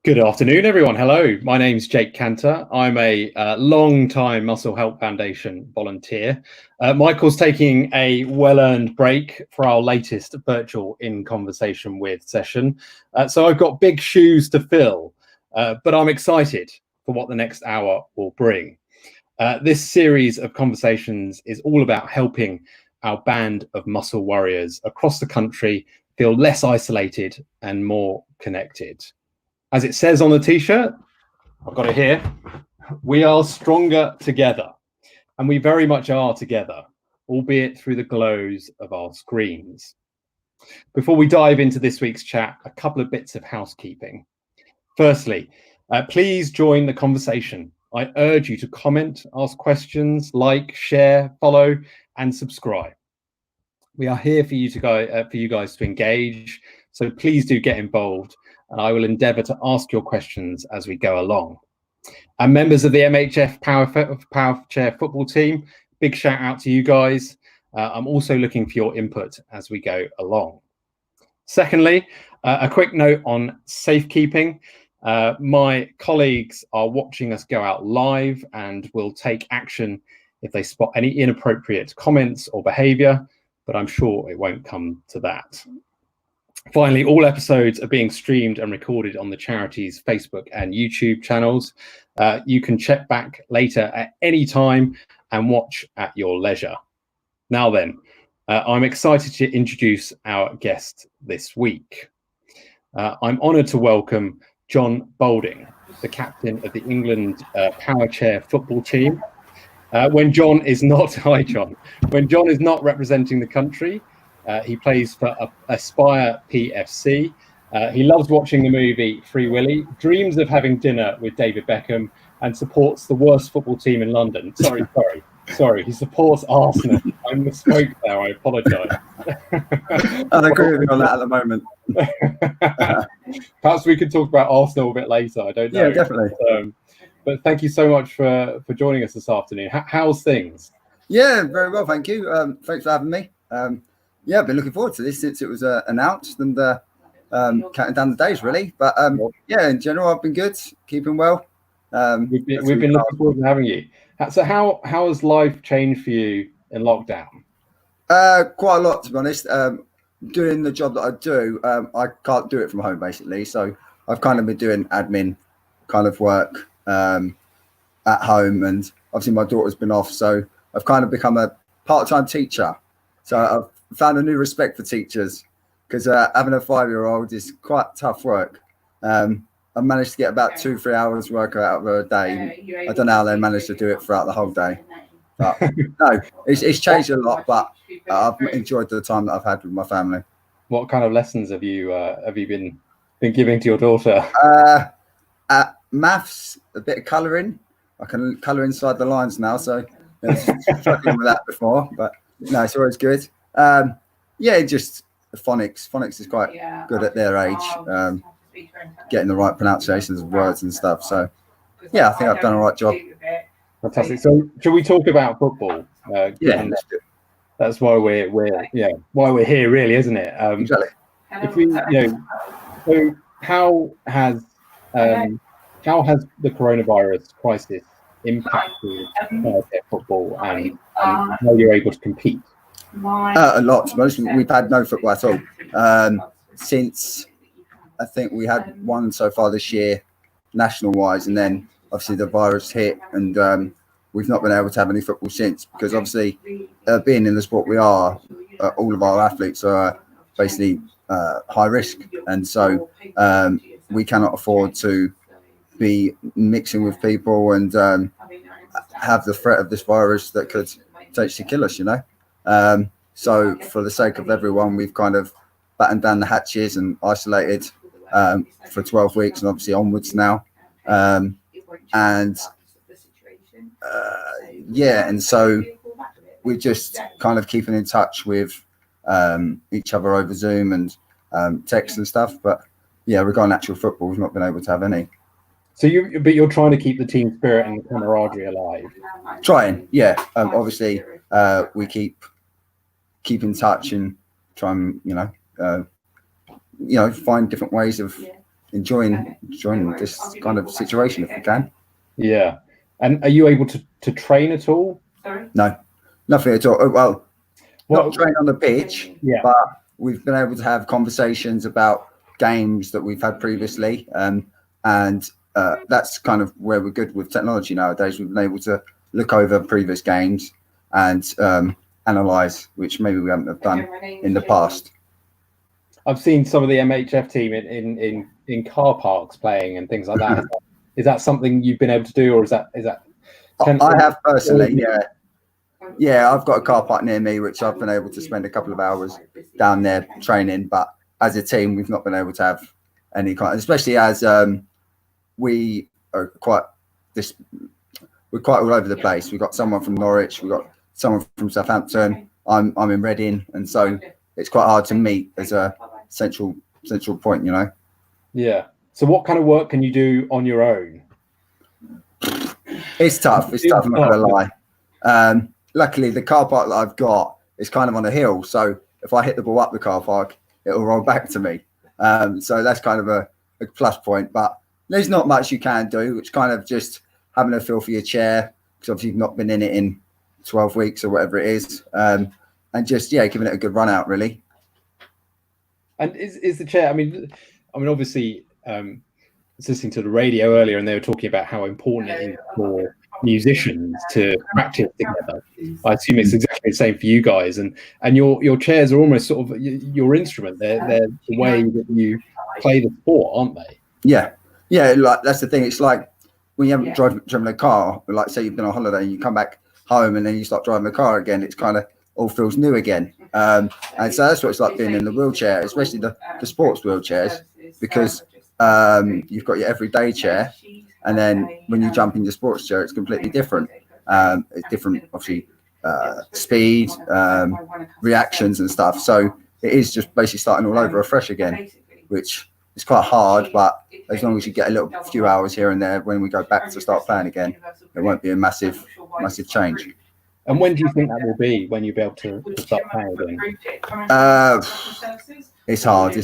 Good afternoon, everyone. Hello, my name's Jake Kanter. I'm a long-time Muscle Help Foundation volunteer. Michael's taking a well-earned break for our latest virtual In Conversation With session. So I've got big shoes to fill, but I'm excited for what the next hour will bring. This series of conversations is all about helping our band of muscle warriors across the country feel less isolated and more connected. As it says on the t-shirt, I've got it here, we are stronger together, and we very much are together, albeit through the glows of our screens. Before we dive into this week's chat, a couple of bits of housekeeping. Firstly, please join the conversation. I urge you to comment, ask questions, like, share, follow, and subscribe. We are here for you guys to engage, so please do get involved, and I will endeavour to ask your questions as we go along. And members of the MHF Powerchair Football team, big shout out to you guys. I'm also looking for your input as we go along. Secondly, a quick note on safekeeping. My colleagues are watching us go out live and will take action if they spot any inappropriate comments or behaviour, but I'm sure it won't come to that. Finally, all episodes are being streamed and recorded on the charity's Facebook and YouTube channels. You can check back later at any time and watch at your leisure. Now then, I'm excited to introduce our guest this week. I'm honoured to welcome Jon Bolding, the captain of the England Powerchair Football team. When Jon is not representing the country, he plays for Aspire PFC. He loves watching the movie Free Willy, dreams of having dinner with David Beckham, and supports the worst football team in London. Sorry. He supports Arsenal. I misspoke there. I apologise. I agree with you on that at the moment. Perhaps we could talk about Arsenal a bit later. I don't know. Yeah, definitely. But thank you so much for joining us this afternoon. How's things? Yeah, very well, thank you. Thanks for having me. Yeah, I've been looking forward to this since it was announced and counting down the days, really. But yeah, in general, I've been good, keeping well. We've been looking forward to having you. So how has life changed for you in lockdown? Quite a lot, to be honest. Doing the job that I do, I can't do it from home, basically. So I've kind of been doing admin kind of work at home, and obviously my daughter's been off, so I've kind of become a part-time teacher. So I've found a new respect for teachers, because having a 5-year-old is quite tough work. I've managed to get about 2-3 hours work out of a day. I don't know how they managed to do it throughout the whole day. But no, it's changed a lot, but I've enjoyed the time that I've had with my family. What kind of lessons have you been giving to your daughter? Maths, a bit of colouring. I can colour inside the lines now, so I was struggling with that before, but no, it's always good. Yeah, just phonics. Phonics is quite good at their age, getting the right pronunciations of words and stuff. So yeah, I think I've done a right job. Fantastic. So should we talk about football? Yeah, that's why we're here, really, isn't it? Exactly. If we, so how has the coronavirus crisis impacted football and how you're able to compete? A lot. To be honest, we've had no football at all since I think we had one so far this year, national-wise, and then obviously the virus hit, and we've not been able to have any football since, because obviously being in the sport we are, all of our athletes are basically high risk, and so we cannot afford to be mixing with people and have the threat of this virus that could potentially kill us, so for the sake of everyone, we've kind of battened down the hatches and isolated for 12 weeks and obviously onwards now. And so we're just kind of keeping in touch with each other over Zoom and text and stuff. But yeah, regarding actual football, we've not been able to have any. So you're trying to keep the team spirit and the camaraderie alive. Trying, yeah. Obviously, we keep in touch and try and find different ways of enjoying this kind of situation if we can. Yeah. And are you able to train at all? No, nothing at all. Well, not train on the pitch, but we've been able to have conversations about games that we've had previously, and that's kind of where we're good with technology nowadays. We've been able to look over previous games and analyse, which maybe we haven't have done in the past. I've seen some of the MHF team in car parks playing and things like that. Is that something you've been able to do, or is that? I have personally, yeah. I've got a car park near me, which I've been able to spend a couple of hours down there training. But as a team, we've not been able to have any kind, especially as we are we're quite all over the place. We've got someone from Norwich, we've got someone from Southampton. I'm in Reading, and so it's quite hard to meet as a central point, you know. Yeah. So what kind of work can you do on your own? It's tough. It's tough. I'm not gonna lie. Luckily, the car park that I've got is kind of on a hill, so if I hit the ball up the car park, it'll roll back to me. So that's kind of a plus point. But there's not much you can do. It's kind of just having a feel for your chair, because obviously you've not been in it in 12 weeks or whatever it is, and just giving it a good run out, really. And is the chair? I mean, obviously, I was listening to the radio earlier, and they were talking about how important it is for musicians to practice together. I assume it's exactly the same for you guys, and your chairs are almost sort of your instrument. They're the way that you play the sport, aren't they? Yeah. Like that's the thing. It's like when you haven't driven a car, like say you've been on holiday and you come back home and then you start driving the car again. It's kind of all feels new again. And so that's what it's like being in the wheelchair, especially the sports wheelchairs, because you've got your everyday chair, and then when you jump in your sports chair, it's completely different. It's different, obviously, speed, reactions and stuff. So it is just basically starting all over afresh again, which is quite hard, but as long as you get a few hours here and there, when we go back to start playing again, it won't be a massive change. And when do you think that will be, when you'll be able to start playing again? It's hard.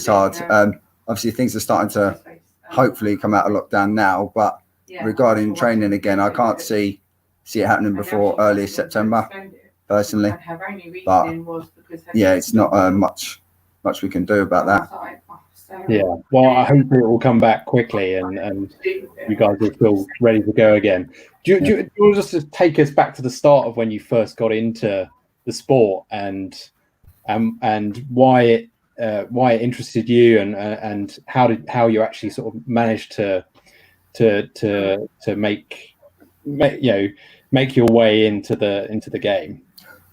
Obviously, things are starting to hopefully come out of lockdown now, but regarding training again, I can't see it happening before early September, personally. But yeah, it's not much we can do about that. Yeah, well, I hope it will come back quickly and you guys will feel ready to go again. Do you want just take us back to the start of when you first got into the sport and why it interested you and how you actually sort of managed to make your way into the game?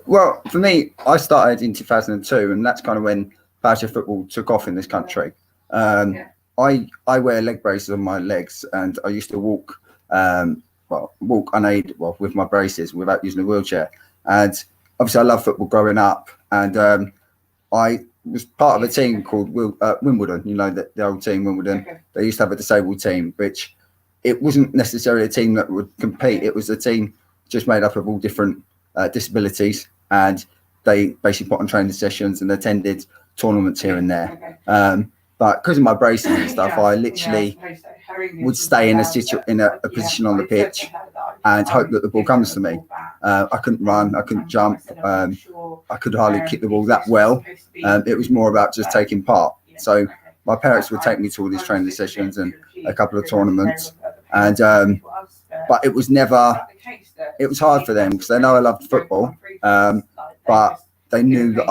Well, for me, I started in 2002, and that's kind of when powerchair football took off in this country. I wear leg braces on my legs, and I used to walk unaided, with my braces without using a wheelchair. And obviously, I love football growing up, and I was part of a team called Wimbledon. You know, the old team Wimbledon. Okay. They used to have a disabled team, which it wasn't necessarily a team that would compete. It was a team just made up of all different disabilities, and they basically put on training sessions and attended tournaments here and there. But because of my braces and stuff, I literally would stay in a position on the pitch and hope that the ball comes to me. I couldn't run, I couldn't jump, I could hardly kick the ball that well. It was more about just taking part. So my parents would take me to all these training sessions and a couple of tournaments, and but it was hard for them because they know I loved football, but they knew that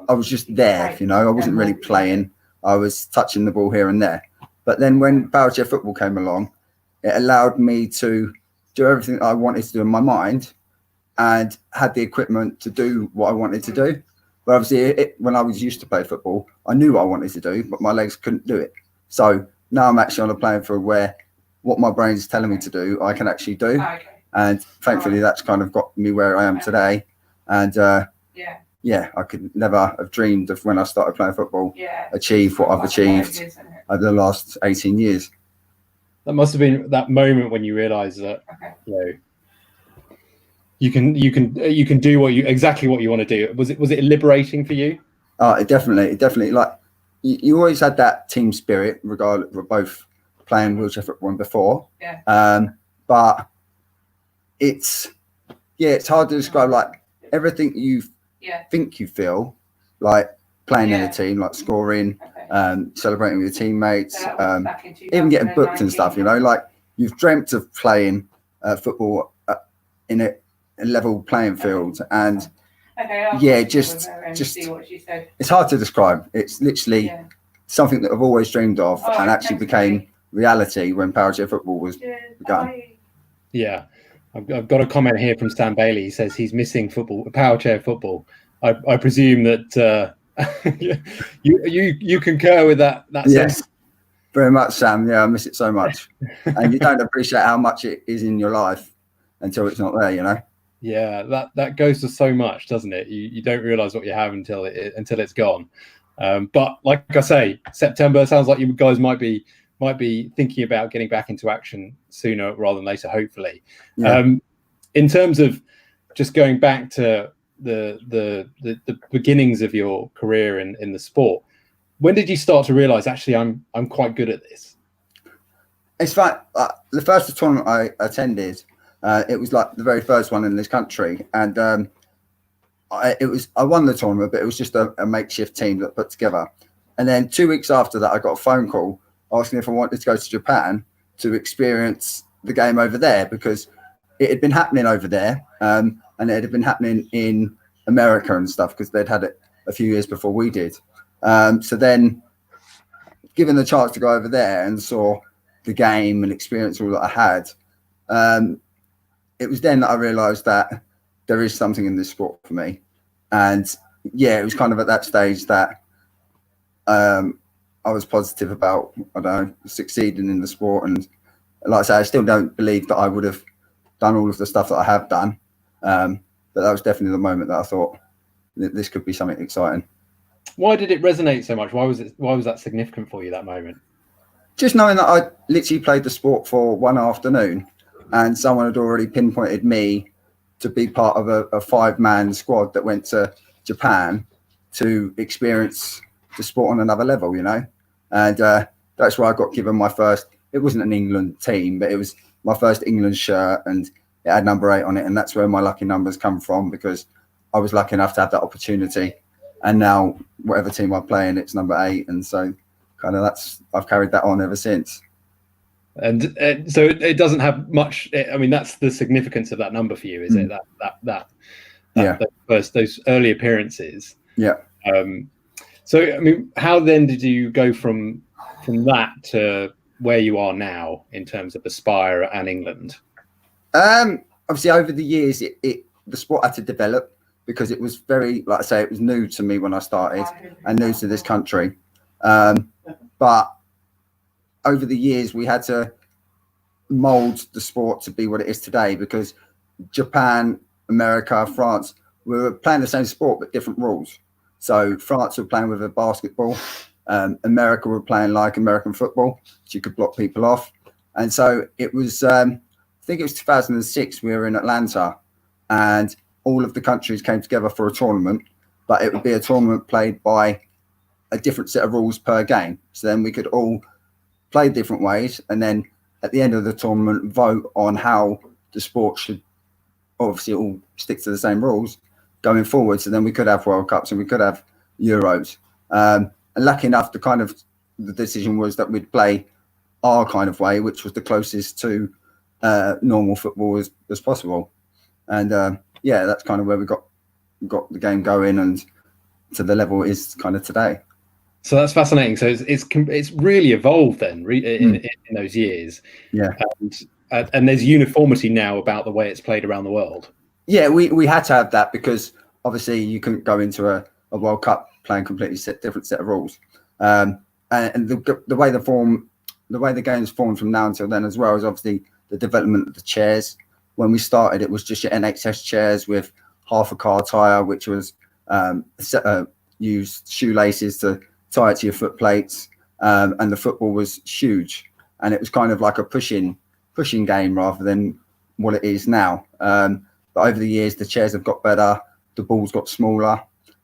I was just there, you know. I wasn't really playing. I was touching the ball here and there. But then when powerchair football came along, it allowed me to do everything I wanted to do in my mind and had the equipment to do what I wanted to do. But obviously, when I was used to play football, I knew what I wanted to do, but my legs couldn't do it. So now I'm actually on a playing field where what my brain is telling me to do, I can actually do. And thankfully, that's kind of got me where I am today. And I could never have dreamed of, when I started playing football, achieve what I've achieved over the last 18 years. That must have been that moment when you realised that you can do exactly what you want to do. Was it liberating for you? It definitely, like, you always had that team spirit, regardless of both playing wheelchair football and before. But it's hard to describe, like everything you think you feel, like playing in a team, like scoring, celebrating with your teammates, even getting booked and stuff, you know, like you've dreamt of playing football in a level playing field. And just it's hard to describe. It's literally something that I've always dreamed of, and actually became reality when Powerchair football was begun. Yeah, I've got a comment here from Stan Bailey. He says he's missing football, Powerchair football. I presume that you concur with that. Yes, sense? Very much, Sam. Yeah, I miss it so much, and you don't appreciate how much it is in your life until it's not there, you know. Yeah, that goes to so much, doesn't it? You don't realize what you have until it's gone. But like I say, September sounds like you guys might be thinking about getting back into action sooner rather than later, hopefully. In terms of just going back to the beginnings of your career in the sport, when did you start to realize actually I'm quite good at this? It's like the first tournament I attended, it was like the very first one in this country, and I won the tournament, but it was just a makeshift team that put together. And then 2 weeks after that, I got a phone call asking if I wanted to go to Japan to experience the game over there, because it had been happening over there, and it had been happening in America and stuff, because they'd had it a few years before we did. So then, given the chance to go over there and saw the game and experience all that I had, it was then that I realised that there is something in this sport for me. And it was kind of at that stage that I was positive about, I don't know, succeeding in the sport. And like I say, I still don't believe that I would have done all of the stuff that I have done. But that was definitely the moment that I thought that this could be something exciting. Why did it resonate so much? Why was that significant for you, that moment? Just knowing that I literally played the sport for one afternoon, and someone had already pinpointed me to be part of a 5-man squad that went to Japan to experience the sport on another level, you know. And that's where I got given my first, it wasn't an England team, but it was my first England shirt, and it had number 8 on it. And that's where my lucky numbers come from, because I was lucky enough to have that opportunity. And now whatever team I play in, it's number 8. And so kind of I've carried that on ever since. And so it doesn't have much. I mean, that's the significance of that number for you, is it? Those early appearances. Yeah. So I mean, how then did you go from that to where you are now in terms of Aspire and England? Obviously, over the years, the sport had to develop, because it was very, like I say, it was new to me when I started and new to this country. But over the years, we had to mold the sport to be what it is today, because Japan, America, France, we were playing the same sport but different rules. So France were playing with a basketball, America were playing like American football, so you could block people off. And so it was, I think it was 2006, we were in Atlanta, and all of the countries came together for a tournament, but it would be a tournament played by a different set of rules per game. So then we could all play different ways, and then at the end of the tournament vote on how the sport should obviously all stick to the same rules going forward. So then we could have World Cups and we could have Euros. And lucky enough, the decision was that we'd play our kind of way, which was the closest to normal football as possible. And that's kind of where we got the game going and to the level it is kind of today. So that's fascinating. So it's really evolved then in those years. Yeah. And there's uniformity now about the way it's played around the world. Yeah, we had to have that, because obviously you couldn't go into a World Cup playing completely different set of rules. And the way the game's formed from now until then as well is obviously the development of the chairs. When we started, it was just your NXS chairs with half a car tire, which was used shoelaces to tie it to your foot plates, and the football was huge, and it was kind of like a pushing game rather than what it is now. But over the years, the chairs have got better, the balls got smaller,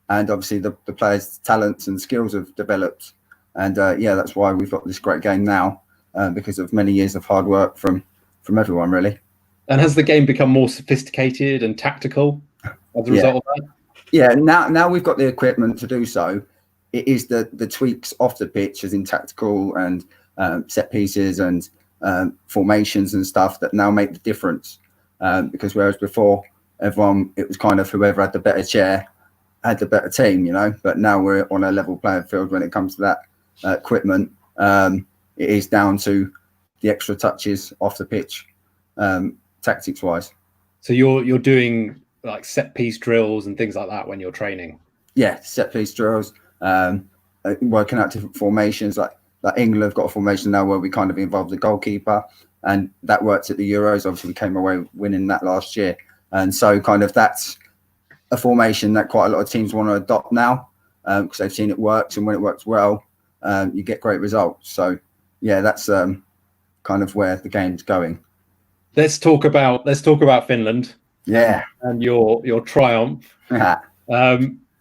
and obviously the players' talents and skills have developed. And yeah, that's why we've got this great game now, because of many years of hard work from everyone, really. And has the game become more sophisticated and tactical as a result of that? Yeah, now we've got the equipment to do so. It is the tweaks off the pitch, as in tactical and set pieces and formations and stuff, that now make the difference. Because whereas before, it was kind of whoever had the better chair had the better team, you know. But now we're on a level playing field when it comes to that equipment. It is down to the extra touches off the pitch, tactics wise. So you're doing like set piece drills and things like that when you're training? Yeah, set piece drills, working out different formations. Like England have got a formation now where we kind of involve the goalkeeper, and that worked at the Euros. Obviously, we came away winning that last year, and so kind of that's a formation that quite a lot of teams want to adopt now, because they've seen it works, and when it works well, you get great results. So yeah, that's kind of where the game's going. Let's talk about Finland. Yeah, and your triumph.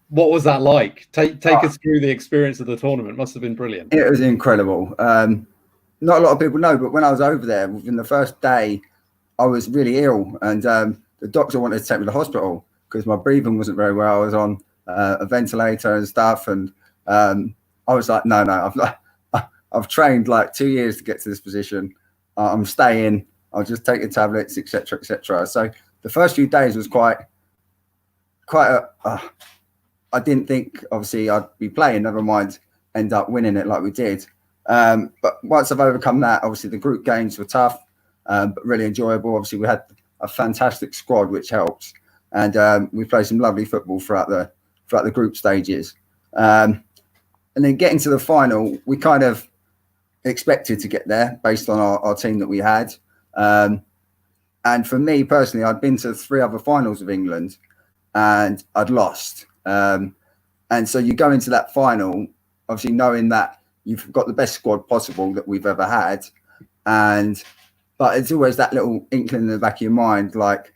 What was that like? Take us through the experience of the tournament. Must have been brilliant. It was incredible. Not a lot of people know, but when I was over there, within the first day, I was really ill, and the doctor wanted to take me to the hospital because my breathing wasn't very well. I was on a ventilator and stuff, and I was like, no, I've trained like 2 years to get to this position. I'm staying. I'll just take the tablets, etc., etc. So the first few days was quite I didn't think, obviously, I'd be playing, never mind end up winning it like we did. But once I've overcome that, obviously the group games were tough, but really enjoyable. Obviously, we had a fantastic squad, which helps, and we played some lovely football throughout the group stages. And then getting to the final, we kind of expected to get there based on our team that we had. And for me personally, I'd been to 3 other finals of England, and I'd lost. And so you go into that final, obviously knowing that you've got the best squad possible that we've ever had, but it's always that little inkling in the back of your mind, like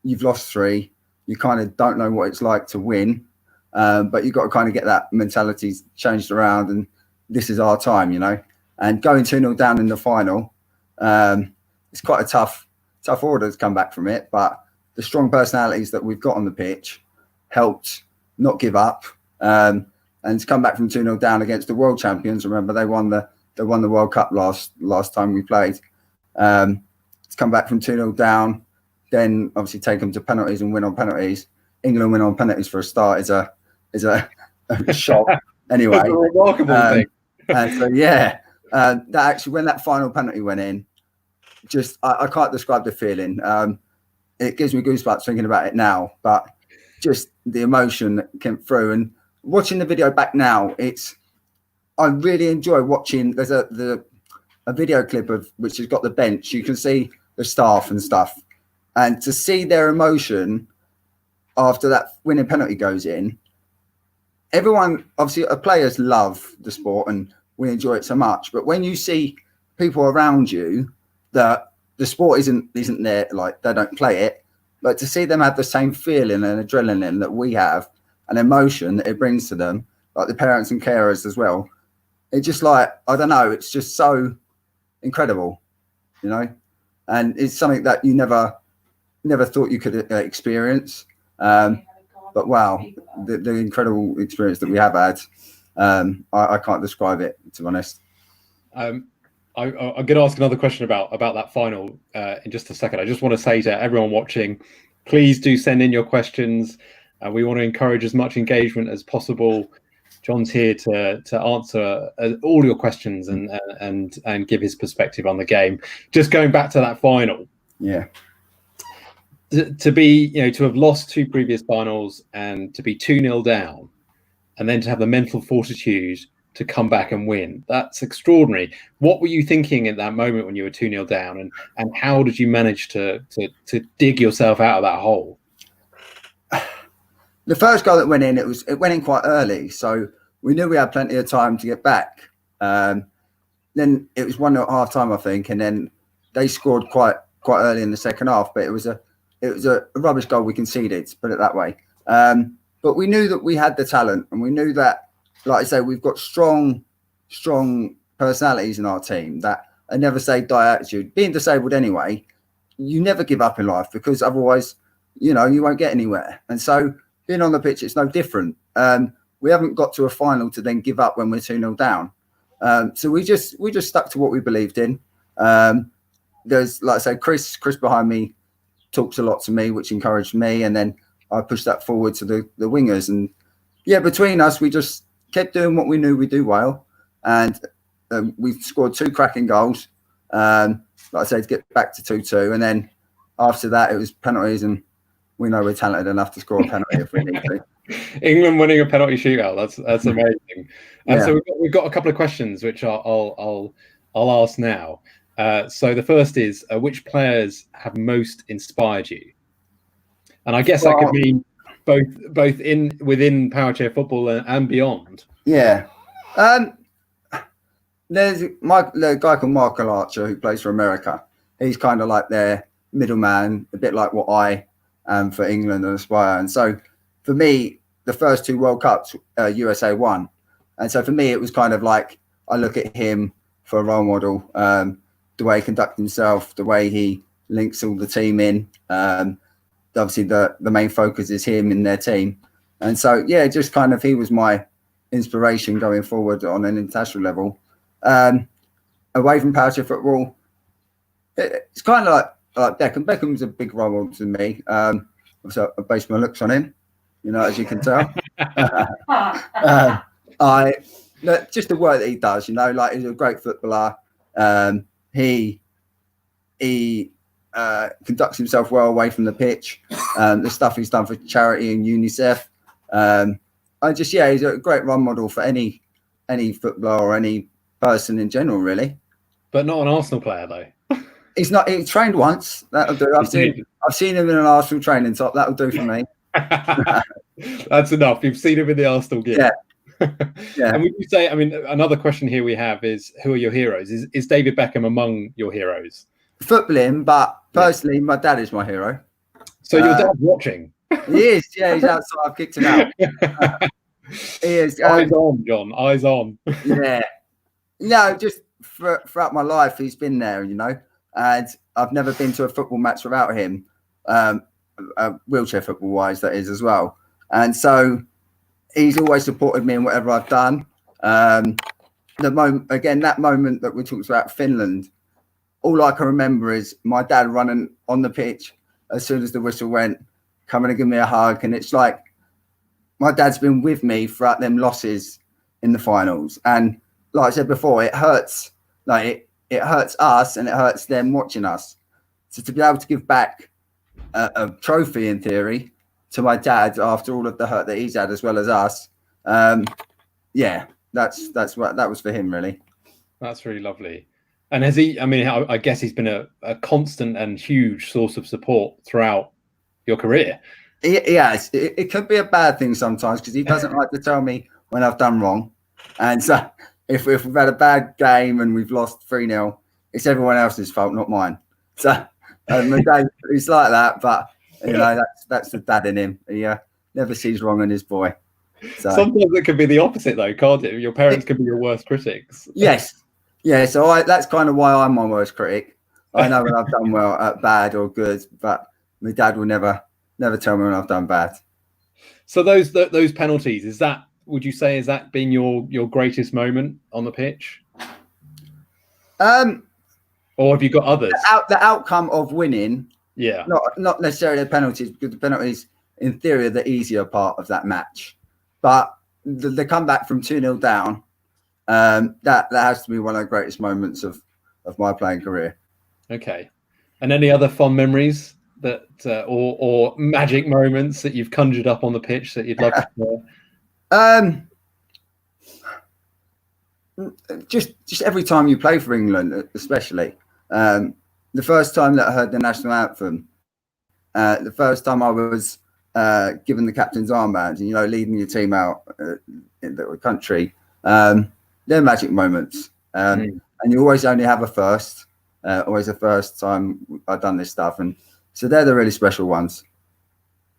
you've lost 3, you kind of don't know what it's like to win, but you've got to kind of get that mentality changed around, and this is our time, you know. And going 2-0 down in the final, it's quite a tough order to come back from it, but the strong personalities that we've got on the pitch helped not give up, and to come back from 2-0 down against the world champions. Remember, they won the World Cup last time we played. To come back from 2-0 down, then obviously take them to penalties and win on penalties. England win on penalties for a start is a shock. Anyway, that's a remarkable thing. And so yeah, that actually, when that final penalty went in, just I can't describe the feeling. It gives me goosebumps thinking about it now, but just the emotion that came through, and watching the video back now, I really enjoy watching. There's a video clip of which has got the bench. You can see the staff and stuff, and to see their emotion after that winning penalty goes in. Everyone, obviously, players love the sport and we enjoy it so much, but when you see people around you that the sport isn't there, like they don't play it, but to see them have the same feeling and adrenaline that we have, and emotion that it brings to them, like the parents and carers as well, it's just like, I don't know, it's just so incredible, you know. And it's something that you never thought you could experience. But wow, the incredible experience that we have had, I can't describe it, to be honest. I'm going to ask another question about that final in just a second. I just want to say to everyone watching, please do send in your questions. We want to encourage as much engagement as possible. Jon's here to answer all your questions and give his perspective on the game. Just going back to that final. Yeah. To have lost 2 previous finals and to be 2-0 down, and then to have the mental fortitude to come back and win, that's extraordinary. What were you thinking at that moment when you were 2-0 down, and how did you manage to dig yourself out of that hole? The first goal that went in, it went in quite early, so we knew we had plenty of time to get back. Then it was 1-0 at half time, I think, and then they scored quite early in the second half, but it was a rubbish goal we conceded, to put it that way. But we knew that we had the talent, and we knew that, like I say, we've got strong strong personalities in our team, that a never say die attitude. Being disabled anyway, you never give up in life, because otherwise, you won't get anywhere. And so being on the pitch, it's no different. We haven't got to a final to then give up when we're 2-0 down. So we just stuck to what we believed in. There's, like I say, Chris behind me talks a lot to me, which encouraged me, and then I pushed that forward to the wingers. And yeah, between us, we just kept doing what we knew we do well, and we scored 2 cracking goals. Like I said, to get back to 2-2, and then after that, it was penalties, and we know we're talented enough to score a penalty if we need to. England winning a penalty shootout, that's amazing. And so we've got a couple of questions which I'll ask now. So the first is, which players have most inspired you? And I guess that could mean both within Powerchair football and beyond. Yeah. There's a guy called Michael Archer who plays for America. He's kind of like their middleman, a bit like what I am for England and Aspire. And so for me, the first 2 World Cups, USA won. And so for me, it was kind of like, I look at him for a role model, the way he conducts himself, the way he links all the team in. Obviously, the main focus is him in their team. And so, yeah, just kind of, he was my inspiration going forward on an international level. Away from Powerchair football, it's kind of like Beckham. Beckham's a big role model to me. So I base my looks on him, as you can tell. Just the work that he does, like, he's a great footballer. He conducts himself well away from the pitch. The stuff he's done for charity and UNICEF. He's a great role model for any footballer or any person in general, really. But not an Arsenal player, though. He's not. He trained once. That'll do. I've seen him in an Arsenal training top. That'll do for me. That's enough. You've seen him in the Arsenal game. Yeah. Yeah. And would you say, another question here we have is, who are your heroes? Is David Beckham among your heroes? Footballing, but personally, my dad is my hero. So your dad's watching? He is. Yeah, he's outside. I've kicked him out. He is. Eyes on, John. Eyes on. Yeah. No, just throughout my life, he's been there, and I've never been to a football match without him, wheelchair football wise, that is, as well. And so he's always supported me in whatever I've done. That moment that we talked about Finland, all I can remember is my dad running on the pitch as soon as the whistle went, coming to give me a hug. And it's like, my dad's been with me throughout them losses in the finals. And like I said before, it hurts. Like it hurts us and it hurts them watching us. So to be able to give back a trophy, in theory, to my dad after all of the hurt that he's had, as well as us, that's what that was for him, really. That's really lovely. And has he? I guess he's been a constant and huge source of support throughout your career. Yes, it could be a bad thing sometimes, because he doesn't like to tell me when I've done wrong. And so if we've had a bad game and we've lost 3-0, it's everyone else's fault, not mine. So my dad, he's like that, but that's the dad in him. He never sees wrong in his boy. So sometimes it can be the opposite, though, can't it? Your parents can be your worst critics. Yes. Yeah, so that's kind of why I'm my worst critic. I know when I've done well, bad or good, but my dad will never tell me when I've done bad. So those penalties, would you say, has that been your greatest moment on the pitch? Or have you got others? The outcome of winning, yeah, not necessarily the penalties, because the penalties, in theory, are the easier part of that match. But the comeback from 2-0 down, that has to be one of the greatest moments of my playing career. Okay. And any other fond memories that or magic moments that you've conjured up on the pitch that you'd love to share? Just every time you play for England, especially the first time that I heard the national anthem, the first time I was given the captain's armband, and leading your team out in the country, they're magic moments. And you always only have a first, always the first time I've done this stuff, and so they're the really special ones.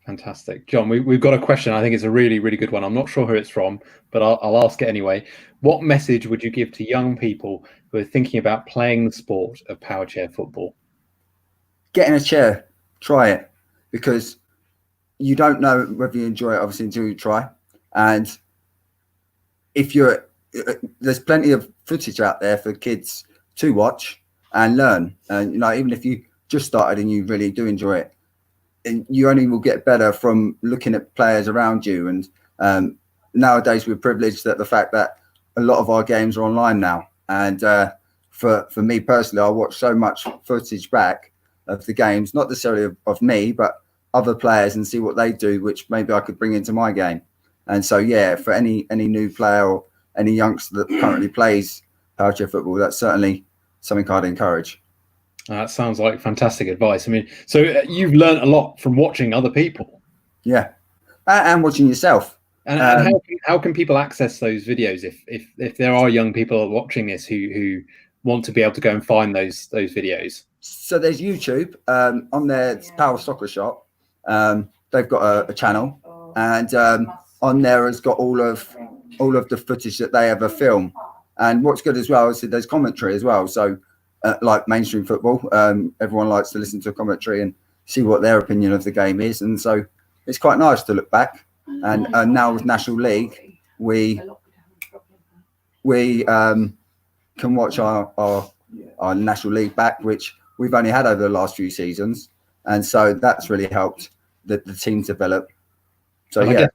Fantastic. John, we've got a question. I think it's a really, really good one. I'm not sure who it's from, but I'll ask it anyway. What message would you give to young people who are thinking about playing the sport of power chair football? Get in a chair, try it, because you don't know whether you enjoy it, obviously, until you try. And if there's plenty of footage out there for kids to watch and learn. And, even if you just started and you really do enjoy it, and you only will get better from looking at players around you. And nowadays we're privileged that the fact that a lot of our games are online now. And for me personally, I watch so much footage back of the games, not necessarily of me, but other players, and see what they do, which maybe I could bring into my game. And so, yeah, for any new player or any youngster that currently plays power chair football, that's certainly something I'd encourage. That sounds like fantastic advice. I mean, so you've learned a lot from watching other people. Yeah, and watching yourself. And how can people access those videos if there are young people watching this who want to be able to go and find those videos? So there's YouTube on their Power Soccer Shop. They've got a channel, and on there has got all of the footage that they ever film. And what's good as well is that there's commentary as well. So like mainstream football, everyone likes to listen to commentary and see what their opinion of the game is. And so it's quite nice to look back. And now with National League, we can watch our National League back, which we've only had over the last few seasons. And so that's really helped the team develop. So I guess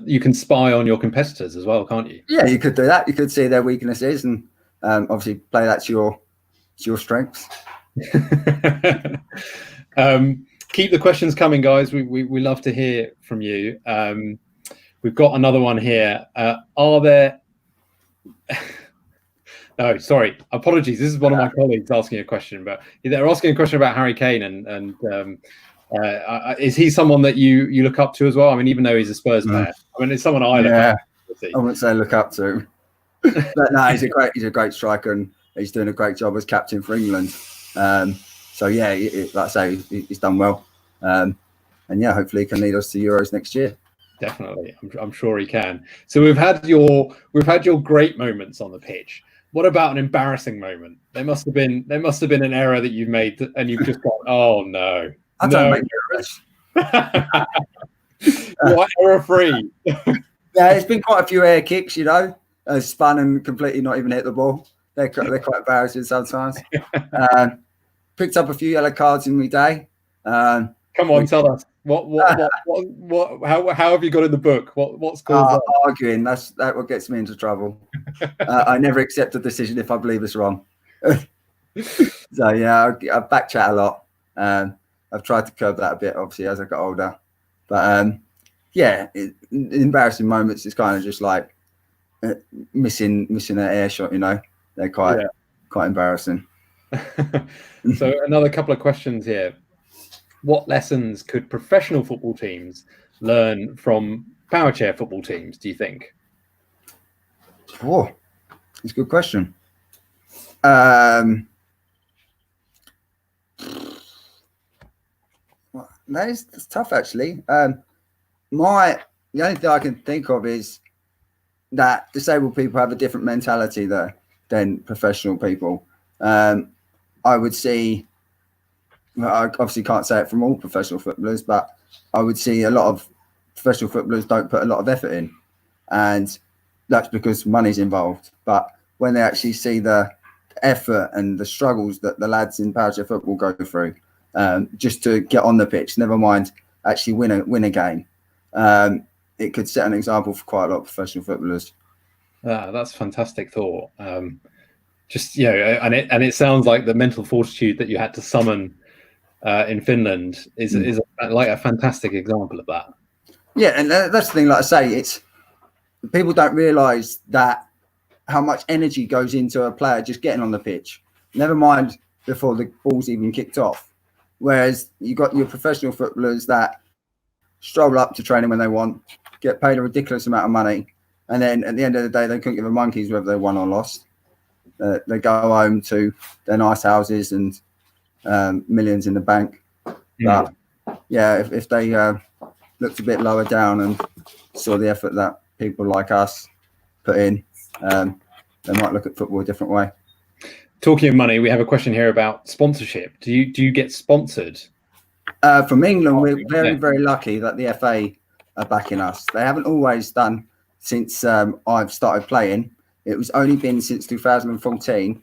you can spy on your competitors as well, can't you? Yeah, you could do that. You could see their weaknesses and obviously play that to your strengths. Keep the questions coming, guys. We love to hear from you. We've got another one here. Are there? No, sorry, apologies. This is one of my colleagues asking a question, but they're asking a question about Harry Kane and is he someone that you look up to as well? I mean, even though he's a Spurs player, I mean, it's someone I look up to. I wouldn't say look up to, but no, he's a great striker, and he's doing a great job as captain for England. So yeah, like I say, he's done well, and yeah, hopefully he can lead us to Euros next year. Definitely, I'm sure he can. So we've had your great moments on the pitch. What about an embarrassing moment? There must have been an error that you've made, and you've just gone, oh no. I don't make errors. What error-free? Yeah, there's been quite a few air kicks, spun and completely not even hit the ball. They're quite embarrassing sometimes. Picked up a few yellow cards in my day. Come on, tell us. What? How have you got in the book? What's caused that? Arguing. That's what gets me into trouble. I never accept a decision if I believe it's wrong. So yeah, I back chat a lot. I've tried to curb that a bit, obviously, as I got older. But yeah, embarrassing moments is kind of just like missing an air shot. They're quite embarrassing. So another couple of questions here. What lessons could professional football teams learn from power chair football teams, do you think? Oh, that's a good question. That's tough, actually. The only thing I can think of is that disabled people have a different mentality than professional people. I would see, I obviously can't say it from all professional footballers, but I would see a lot of professional footballers don't put a lot of effort in, and that's because money's involved. But when they actually see the effort and the struggles that the lads in powerchair football go through, just to get on the pitch, never mind actually win a game, it could set an example for quite a lot of professional footballers. That's a fantastic thought. Just and it sounds like the mental fortitude that you had to summon in Finland is like a fantastic example of that. Yeah, and that's the thing. Like I say, it's people don't realise that how much energy goes into a player just getting on the pitch. Never mind before the ball's even kicked off. Whereas you got your professional footballers that stroll up to training when they want, get paid a ridiculous amount of money, and then at the end of the day, they couldn't give a monkeys whether they won or lost. They go home to their nice houses and millions in the bank. But yeah, if they looked a bit lower down and saw the effort that people like us put in, they might look at football a different way. Talking of money, we have a question here about sponsorship. Do you get sponsored? From England, we're very, very lucky that the FA are backing us. They haven't always done since I've started playing. It was only been since 2014.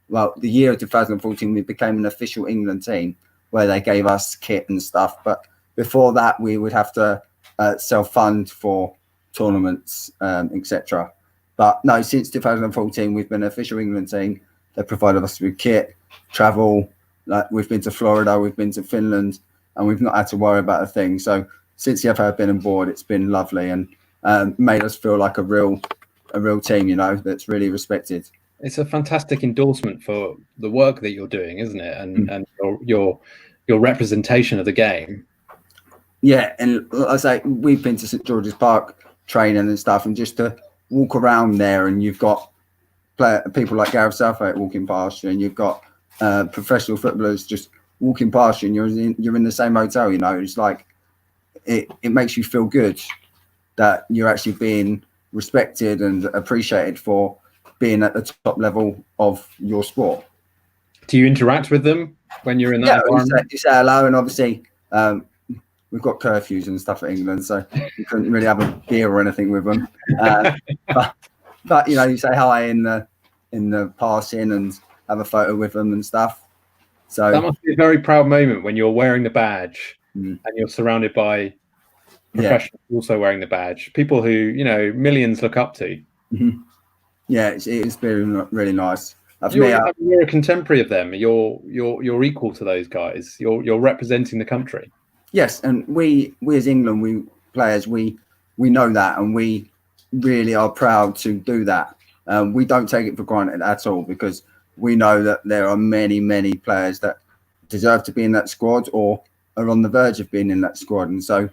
Well, the year of 2014, we became an official England team where they gave us kit and stuff. But before that, we would have to self-fund for tournaments, etc. But no, since 2014, we've been an official England team. They provided us with kit, travel. Like we've been to Florida, we've been to Finland, and we've not had to worry about a thing. So since the FA have been on board, it's been lovely and made us feel like a real team, you know, that's really respected. It's a fantastic endorsement for the work that you're doing, isn't it? And your representation of the game. Yeah, and like I say, we've been to St George's Park training and stuff, and just to walk around there, and you've got people like Gareth Southgate walking past you, and you've got professional footballers just walking past you, and you're in the same hotel. You know, it's like it makes you feel good that you're actually being respected and appreciated for being at the top level of your sport. Do you interact with them when you're in that environment? You say hello, and obviously we've got curfews and stuff in England, so you couldn't really have a beer or anything with them. But you know, you say hi in the passing and have a photo with them and stuff. So that must be a very proud moment when you're wearing the badge and you're surrounded by professionals also wearing the badge. People who, you know, millions look up to. Mm-hmm. Yeah, it's been really nice. You're a contemporary of them. You're equal to those guys. You're representing the country. Yes, and we as England, we players, we know that, and we really are proud to do that. We don't take it for granted at all, because we know that there are many players that deserve to be in that squad or are on the verge of being in that squad, and so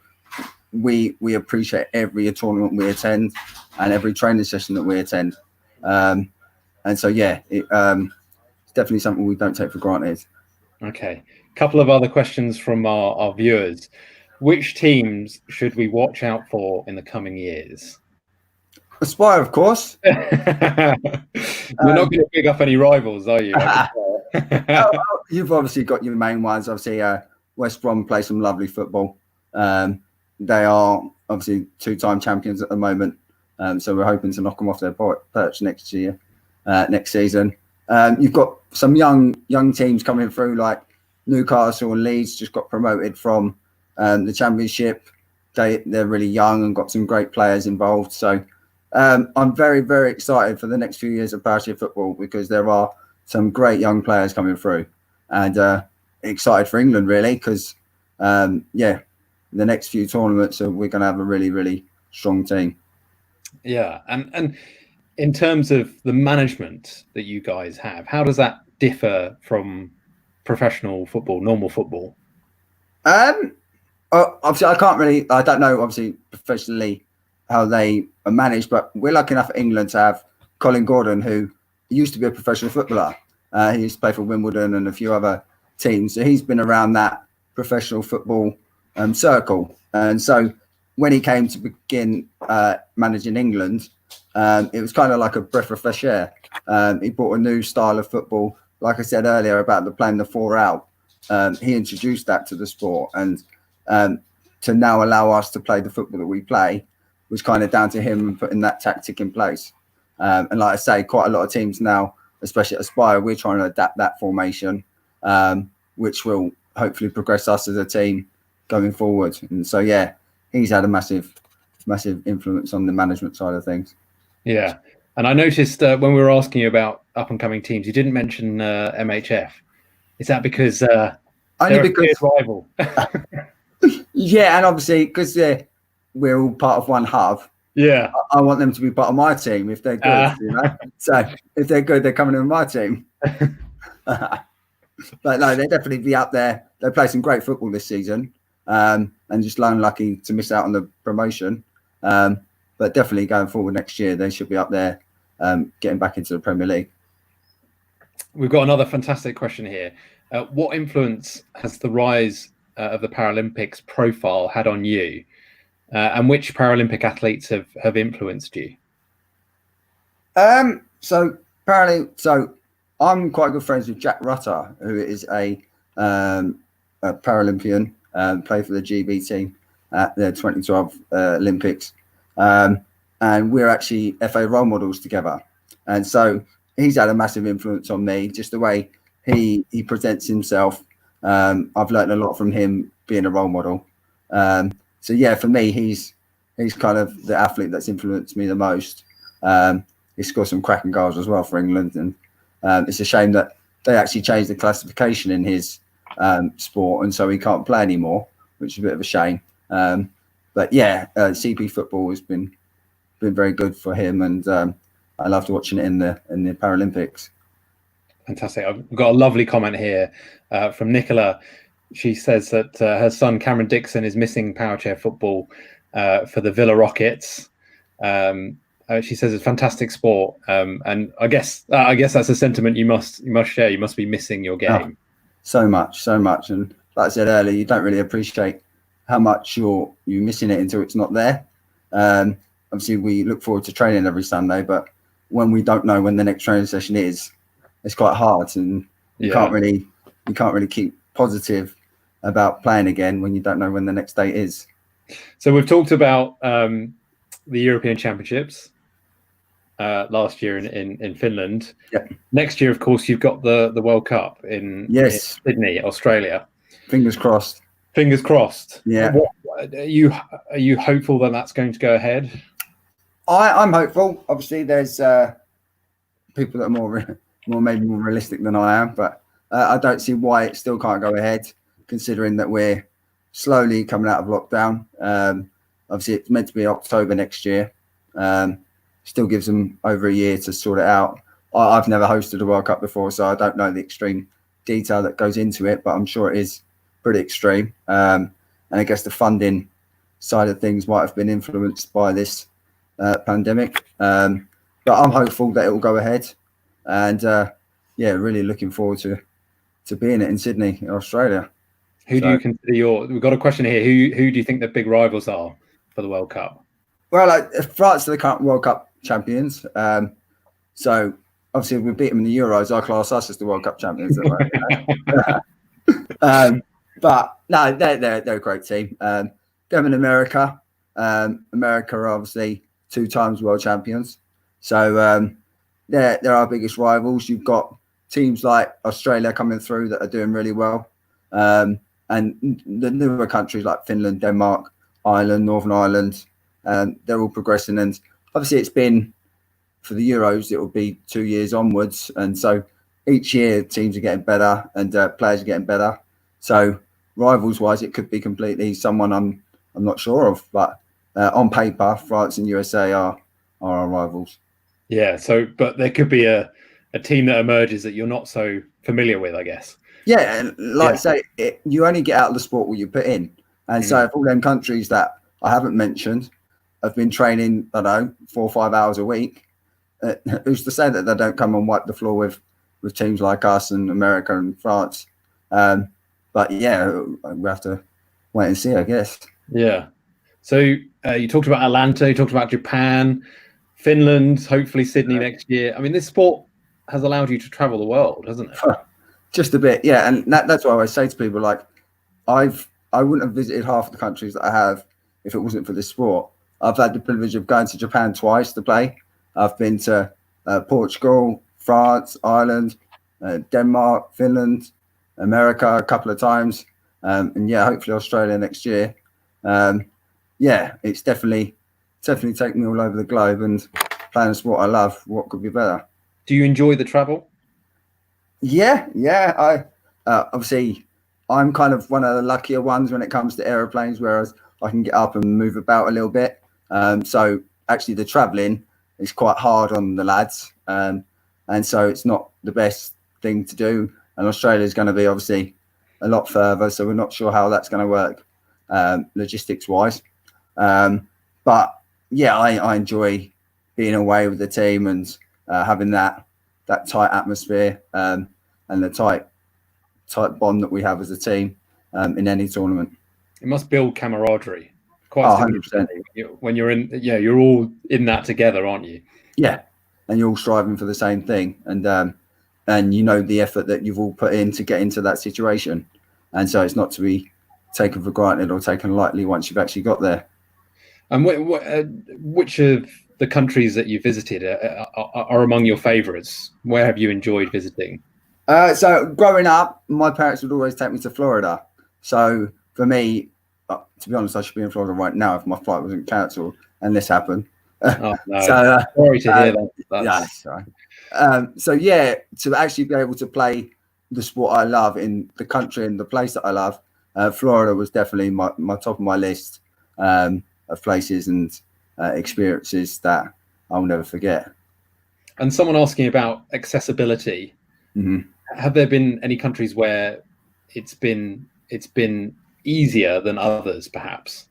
we appreciate every tournament we attend and every training session that we attend. And so yeah, it's definitely something we don't take for granted. Okay, a couple of other questions from our viewers. Which teams should we watch out for in the coming years? Aspire, of course. You're not going to pick up any rivals, are you? You've obviously got your main ones. Obviously, West Brom play some lovely football. They are obviously 2-time champions at the moment, so we're hoping to knock them off their perch next season. You've got some young teams coming through, like Newcastle and Leeds just got promoted from the Championship. They're really young and got some great players involved. So I'm very, very excited for the next few years of Powerchair football, because there are some great young players coming through, and excited for England really, because the next few tournaments we're going to have a really, really strong team. Yeah, and in terms of the management that you guys have, how does that differ from professional football, normal football? Obviously, I don't know, obviously, professionally how they are managed, but we're lucky enough at England to have Colin Gordon, who used to be a professional footballer. He used to play for Wimbledon and a few other teams. So he's been around that professional football circle. And so when he came to begin managing England, it was kind of like a breath of fresh air. He brought a new style of football. Like I said earlier about playing the 4 out, he introduced that to the sport, and to now allow us to play the football that we play was kind of down to him putting that tactic in place. And like I say, quite a lot of teams now, especially at Aspire, we're trying to adapt that formation, which will hopefully progress us as a team going forward. And so, yeah, he's had a massive influence on the management side of things. Yeah. And I noticed when we were asking you about up-and-coming teams, you didn't mention MHF. Is that because they're a fierce rival? Yeah, and obviously, because we're all part of one hub. Yeah, I want them to be part of my team if they're good. You know, so if they're good, they're coming in my team. But no, they'll definitely be up there. They play some great football this season, and just unlucky to miss out on the promotion. But definitely going forward next year, they should be up there, getting back into the Premier League. We've got another fantastic question here. What influence has the rise of the Paralympics profile had on you? and which Paralympic athletes have influenced you? So I'm quite good friends with Jack Rutter, who is a Paralympian, played for the GB team at the 2012 Olympics. And we're actually FA role models together. And so he's had a massive influence on me, just the way he presents himself. I've learned a lot from him being a role model. So yeah, for me, he's kind of the athlete that's influenced me the most. He scored some cracking goals as well for England, and it's a shame that they actually changed the classification in his sport, and so he can't play anymore, which is a bit of a shame. But yeah, CP football has been very good for him, and I loved watching it in the Paralympics. Fantastic. I've got a lovely comment here from Nicola. She says that her son Cameron Dixon is missing Powerchair football for the Villa Rockets. She says it's fantastic sport, and I guess that's a sentiment you must share. You must be missing your game. Oh, so much, and like I said earlier, you don't really appreciate how much you're missing it until it's not there. Obviously, we look forward to training every Sunday, but when we don't know when the next training session is, it's quite hard, and you can't really keep positive about playing again when you don't know when the next date is. So we've talked about the European Championships last year in Finland. Yeah. Next year, of course, you've got the World Cup in Sydney, Australia. Fingers crossed. Fingers crossed. Yeah. Are you hopeful that that's going to go ahead? I'm hopeful. Obviously, there's people that are maybe more realistic than I am, but I don't see why it still can't go ahead, considering that we're slowly coming out of lockdown. Obviously, it's meant to be October next year. Still gives them over a year to sort it out. I've never hosted a World Cup before, so I don't know the extreme detail that goes into it, but I'm sure it is pretty extreme. And I guess the funding side of things might have been influenced by this pandemic. But I'm hopeful that it will go ahead. And really looking forward to being it in Sydney, in Australia. Who do you consider we've got a question here. Who do you think the big rivals are for the World Cup? Well, France are the current World Cup champions. So obviously, if we beat them in the Euros, I class us as the World Cup champions. But no, they're a great team. Them in America. America are obviously 2 times world champions. So they're our biggest rivals. You've got teams like Australia coming through that are doing really well. And the newer countries like Finland, Denmark, Ireland, Northern Ireland, they're all progressing. And obviously it's been, for the Euros, it will be 2 years onwards. And so each year teams are getting better and players are getting better. So rivals-wise, it could be completely someone I'm not sure of. But on paper, France and USA are our rivals. Yeah, but there could be a team that emerges that you're not so familiar with, I guess. Yeah, and I say, you only get out of the sport what you put in. And so if all them countries that I haven't mentioned have been training, I don't know, 4 or 5 hours a week, who's to say that they don't come and wipe the floor with teams like us and America and France? But yeah, we have to wait and see, I guess. Yeah. So you talked about Atlanta, you talked about Japan, Finland, hopefully Sydney next year. I mean, this sport has allowed you to travel the world, hasn't it? Just a bit, yeah. And that's why I always say to people, like, I wouldn't have visited half the countries that I have if it wasn't for this sport. I've had the privilege of going to Japan twice to play. I've been to Portugal, France, Ireland, Denmark, Finland, America a couple of times. And yeah, hopefully Australia next year. Yeah, it's definitely taken me all over the globe, and playing a sport I love. What could be better? Do you enjoy the travel? Yeah. I obviously I'm kind of one of the luckier ones when it comes to aeroplanes, whereas I can get up and move about a little bit. So actually, the travelling is quite hard on the lads, and so it's not the best thing to do. And Australia is going to be obviously a lot further, so we're not sure how that's going to work logistics wise. But yeah, I enjoy being away with the team and having that tight atmosphere and the tight bond that we have as a team in any tournament. It must build camaraderie. quite 100%. when you're in, you're all in that together, aren't you? Yeah, and you're all striving for the same thing, and you know the effort that you've all put in to get into that situation, and so it's not to be taken for granted or taken lightly once you've actually got there. And which of the countries that you visited are among your favourites? Where have you enjoyed visiting? So growing up, my parents would always take me to Florida. So for me, to be honest, I should be in Florida right now if my flight wasn't cancelled and this happened. Oh, no. So sorry to hear that. Yeah, sorry. So yeah, to actually be able to play the sport I love in the country and the place that I love, Florida was definitely my top of my list of places and experiences that I'll never forget. And someone asking about accessibility. Mm-hmm. Have there been any countries where it's been easier than others, perhaps?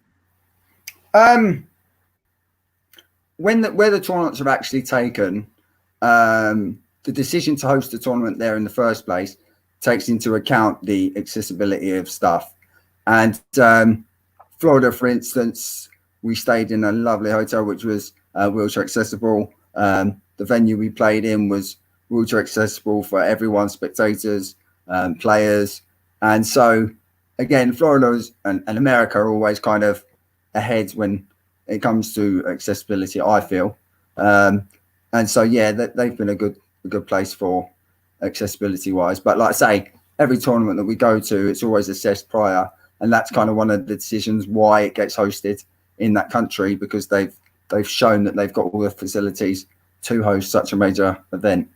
Where the tournaments are actually taken, the decision to host the tournament there in the first place takes into account the accessibility of stuff. And Florida, for instance, we stayed in a lovely hotel which was wheelchair accessible. The venue we played in was wheelchair accessible for everyone, spectators, players. And so, again, Florida and America are always kind of ahead when it comes to accessibility, I feel. And so, yeah, they've been a good place for accessibility-wise. But like I say, every tournament that we go to, it's always assessed prior. And that's kind of one of the decisions why it gets hosted in that country, because they've shown that they've got all the facilities to host such a major event.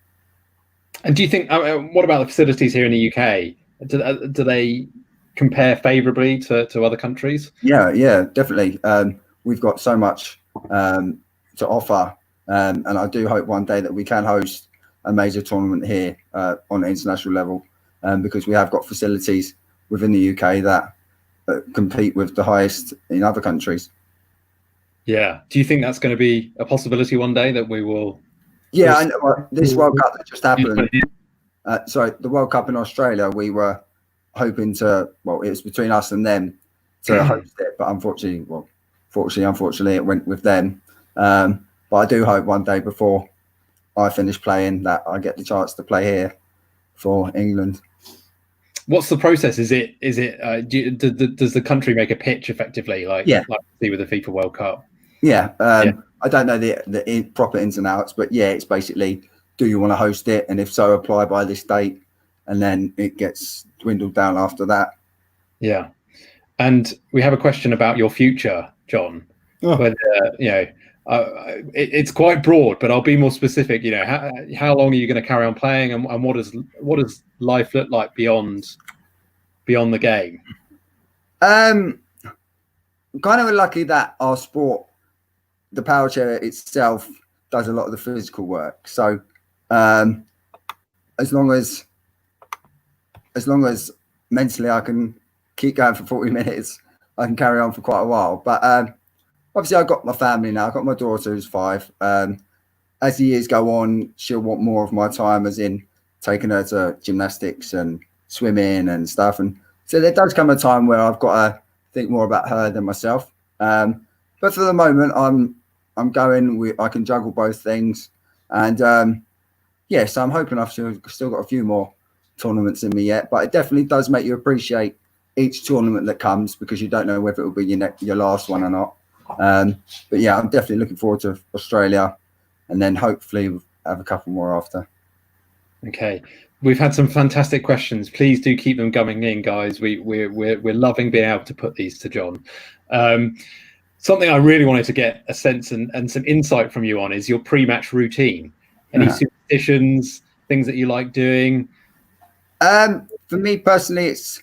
And do you think, what about the facilities here in the UK? Do they compare favourably to other countries? Yeah, definitely. We've got so much to offer, and I do hope one day that we can host a major tournament here on an international level, because we have got facilities within the UK that compete with the highest in other countries. Yeah. Do you think that's going to be a possibility one day that we will? Yeah, I know. This World Cup that just happened. The World Cup in Australia, we were hoping to. Well, it was between us and them to host it, but unfortunately, it went with them. But I do hope one day before I finish playing that I get the chance to play here for England. What's the process? Is it does the country make a pitch effectively, like we see with the FIFA World Cup? Yeah. I don't know the proper ins and outs, but yeah, it's basically, do you want to host it? And if so, apply by this date, and then it gets dwindled down after that. Yeah. And we have a question about your future, Jon. Whether it's quite broad, but I'll be more specific. How long are you going to carry on playing, and what does life look like beyond the game? Kind of lucky that our sport, the power chair itself, does a lot of the physical work. So as long as mentally I can keep going for 40 minutes, I can carry on for quite a while. But obviously I've got my family now. I've got my daughter who's 5. As the years go on, she'll want more of my time, as in taking her to gymnastics and swimming and stuff. And so there does come a time where I've got to think more about her than myself. But for the moment, I'm going. I can juggle both things, and so I'm hoping I've still got a few more tournaments in me yet. But it definitely does make you appreciate each tournament that comes, because you don't know whether it will be your last one or not. But yeah, I'm definitely looking forward to Australia, and then hopefully we'll have a couple more after. Okay, we've had some fantastic questions. Please do keep them coming in, guys. We're loving being able to put these to Jon. Something I really wanted to get a sense and some insight from you on is your pre-match routine. Any superstitions, things that you like doing? For me personally, it's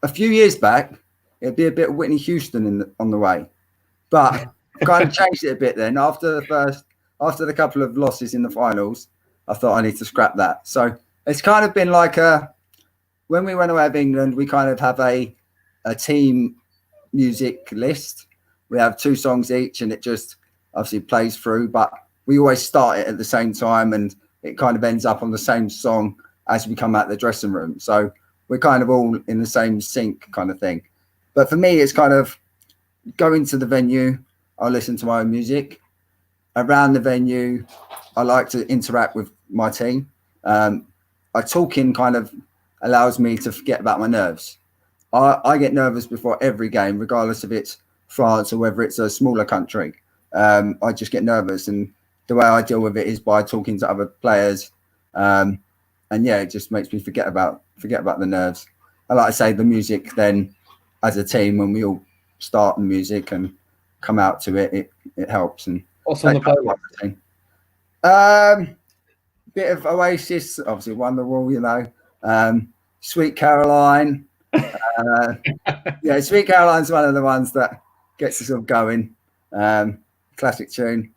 a few years back, it'd be a bit of Whitney Houston on the way, but I've kind of changed it a bit then. After the couple of losses in the finals, I thought I need to scrap that. So it's kind of been like when we went away with England, we kind of have a team music list. We have 2 songs each, and it just obviously plays through, but we always start it at the same time, and it kind of ends up on the same song as we come out of the dressing room. So we're kind of all in the same sync kind of thing. But for me, it's kind of go into the venue, I listen to my own music. Around the venue, I like to interact with my team. Talking kind of allows me to forget about my nerves. I get nervous before every game, regardless if it's France or whether it's a smaller country. I just get nervous, and the way I deal with it is by talking to other players. And yeah, it just makes me forget about the nerves. I like to say the music then, as a team, when we all start the music and come out to it, it helps. And what's on the playlist? Bit of Oasis, obviously Wonderwall, you know. Sweet Caroline. Yeah, Sweet Caroline's one of the ones that gets us all going. Classic tune.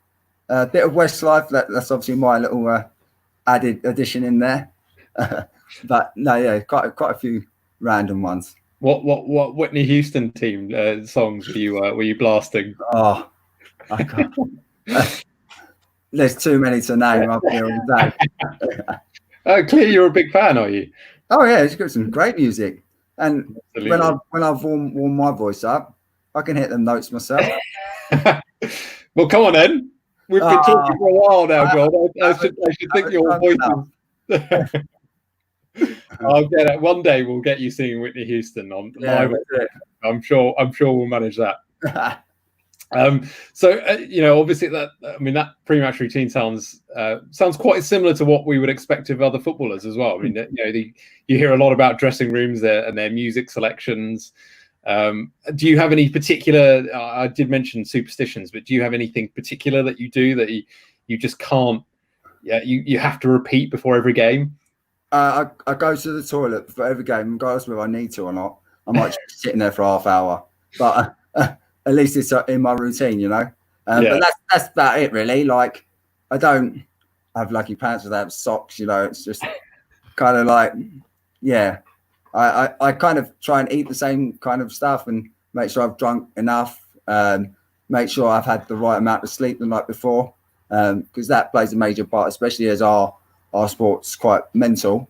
A bit of Westlife. That's obviously my little added addition in there. But no, yeah, quite a few random ones. What Whitney Houston team songs were you blasting? Oh, I can't. There's too many to name up here all day. Clearly, you're a big fan, are you? Oh yeah, it's got some great music. And Absolutely. when I've warmed my voice up, I can hit them notes myself. Well, come on then. We've been talking for a while now, John. I should think your voice is... I'll get it. One day we'll get you singing Whitney Houston on live. I'm sure we'll manage that. So obviously that pre-match routine sounds quite similar to what we would expect of other footballers as well. I mean, you hear a lot about dressing rooms there and their music selections. Do you have any particular? I did mention superstitions, but do you have anything particular that you do that you just can't? Yeah, you have to repeat before every game. I go to the toilet for every game, regardless whether I need to or not. I might just sit in there for half hour, but at least it's in my routine, you know. But that's about it, really. Like, I don't have lucky pants without socks, you know. It's just kind of like, yeah. I kind of try and eat the same kind of stuff and make sure I've drunk enough. Make sure I've had the right amount of sleep the night before, because that plays a major part, especially as our sport's quite mentally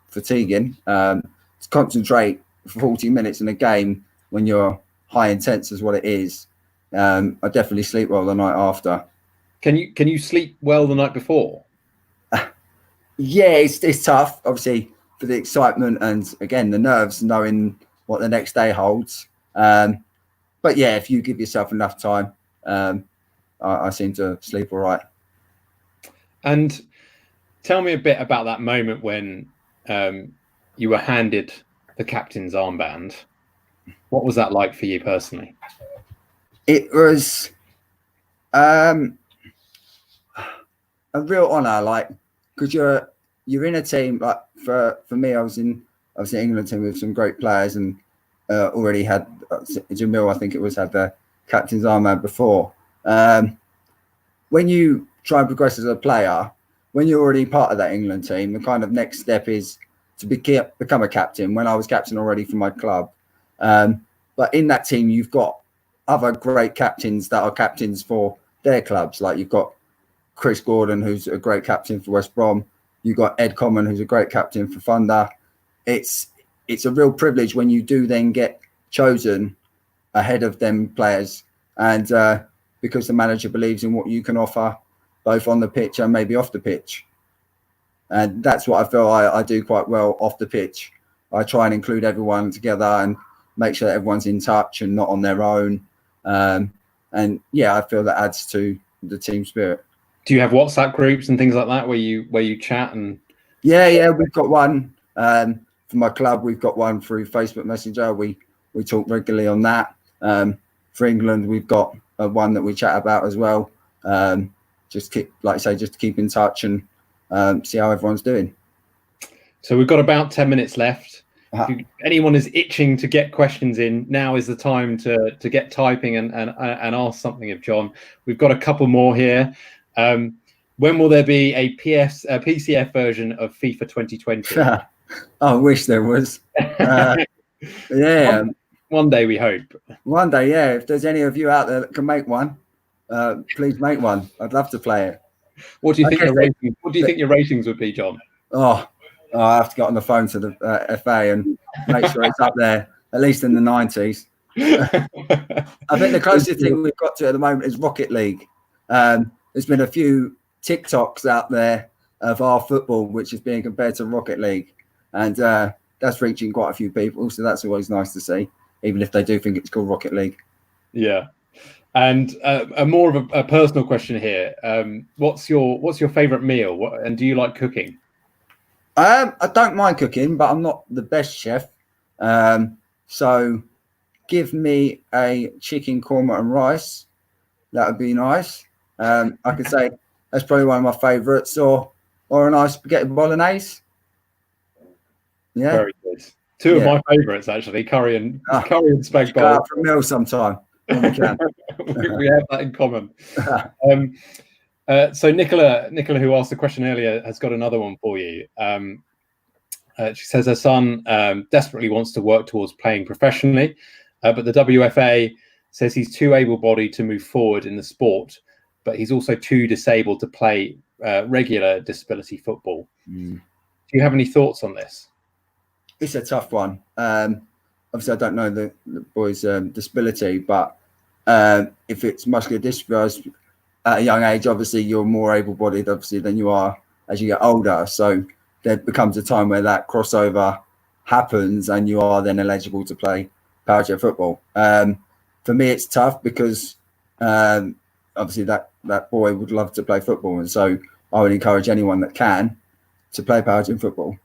fatiguing. To concentrate for 40 minutes in a game when you're high intense is what it is. I definitely sleep well the night after. Can you sleep well the night before? Yeah, it's tough, obviously, for the excitement and again the nerves, knowing what the next day holds. But yeah, if you give yourself enough time, I seem to sleep all right. And tell me a bit about that moment when you were handed the captain's armband. What was that like for you personally? It was a real honour, like, because you're in a team. Like for me, I was in the England team with some great players, and already had Jamil, I think it was, had the captain's armband before. When you try and progress as a player, when you're already part of that England team, the kind of next step is to become a captain. When I was captain already for my club, but in that team, you've got other great captains that are captains for their clubs. Like you've got Chris Gordon, who's a great captain for West Brom. You've got Ed Common, who's a great captain for Thunder. It's a real privilege when you do then get chosen ahead of them players, and because the manager believes in what you can offer, both on the pitch and maybe off the pitch. And that's what I feel I do quite well off the pitch. I try and include everyone together and make sure that everyone's in touch and not on their own. And yeah, I feel that adds to the team spirit. Do you have WhatsApp groups and things like that where you chat and? Yeah, we've got one for my club. We've got one through Facebook Messenger. We talk regularly on that. For England, we've got one that we chat about as well. Just keep in touch and see how everyone's doing. So we've got about 10 minutes left. If anyone is itching to get questions in, now is the time to get typing and ask something of John. We've got a couple more here. When will there be a PCF version of FIFA 2020? I wish there was. Yeah. One day, we hope. One day, yeah. If there's any of you out there that can make one, please make one. I'd love to play it. What do you think your ratings would be, John? I have to get on the phone to the FA and make sure it's up there, at least in the 90s. I think the closest thing we've got to at the moment is Rocket League. There's been a few TikToks out there of our football, which is being compared to Rocket League. And that's reaching quite a few people. So that's always nice to see, even if they do think it's called Rocket League. Yeah. And a more of a personal question here. What's your favorite meal? And do you like cooking? I don't mind cooking, but I'm not the best chef. So give me a chicken korma and rice. That would be nice. I could say that's probably one of my favourites, or a nice spaghetti bolognese. Yeah, very good. Two of my favourites actually, curry and spag bowl. Go out for a meal sometime when we can. We have that in common. So Nicola, who asked the question earlier, has got another one for you. She says her son desperately wants to work towards playing professionally, but the WFA says he's too able-bodied to move forward in the sport, but he's also too disabled to play regular disability football. Do you have any thoughts on this? It's a tough one. Obviously, I don't know the boy's disability, but if it's muscular dystrophy at a young age, obviously you're more able-bodied, obviously, than you are as you get older. So there becomes a time where that crossover happens, and you are then eligible to play powerchair football. For me, it's tough because obviously that boy would love to play football, and so I would encourage anyone that can to play powerchair football.